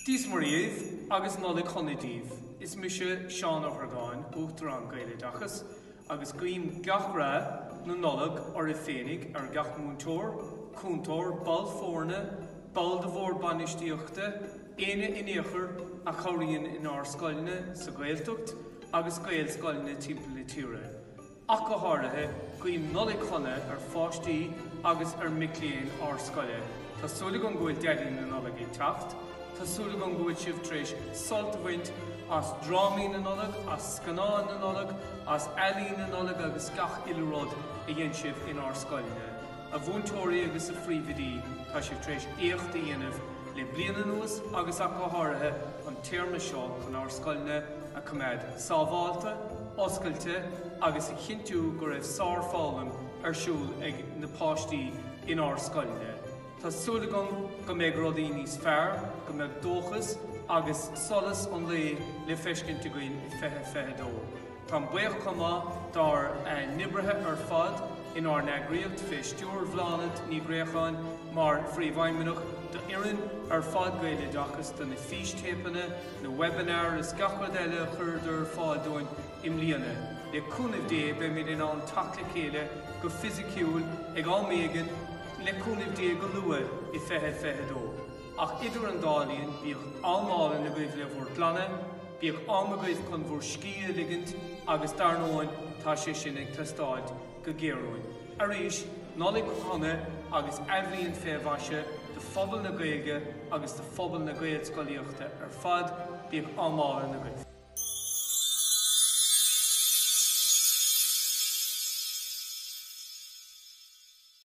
Dís oraibh agus Nollag chonadíh is mise Seán Ó hArgáin Uachtarán Gaeloideachas agus guím gach rá na Nollag oraibh féinnig gach múntóir, cúntóir, bal fórne, bal de bhór beannachtaíochta, éine inéachar a choiríonn in árscoiline sa Gaeltacht agus Gaelscoiline timpeall tíre. Ach go háirithe guím Nollag chonne fáistí agus micléin árscoile. Tásúla an gúil deirlín na Nollag Teacht, Tásúla an gúil sibh tréis soltmhaint as drámaí na Nollag, as scanáin na Nollag, as ealaí na Nollag agus gach ilród a dhéann sibh in árscoiline. A bhúntóirí agus a phríomhidí tá sibh tréis éachta dhéanamh le bliana nuas agus ach go háirithe an téarma seo chun árscoiline a cuimeád sábháilta, oscailte agus a chintú go raibh sár fálam siúl ag na páistí in árscoiline. Tásúla go mbeidh rudaí níos fearr, go mbeidh dóchas agus solas an le feiscinnte goin I fethe dó. Tá buíoch chumá dar nibrithe fad in neagraíocht fé stúr bhláinead ní gréacháin mar phríomhhaimimeach do iarrainn fad Gaeloideachas do na fístépanna, na webinar is gachard eile chuidir fáildóin imlíana. Le cúnamh dé be mid in an tacla céile go fisiciúil ag áméigean le cúnamh dé go luath I fethe dó. Ach idir an dálaíonn bíodh ámála na gaibh le bhór glanne, bíodh ámagaibh chun bhór scia ligint agus darnóin tá sé sin ag tastáid go géireoin. Arís, Nollag chonne agus eibhlíonn féhhaise de phobal na Gaeilge agus de phobal na Gaelscoileachta fad bíodh ámála na gaibh.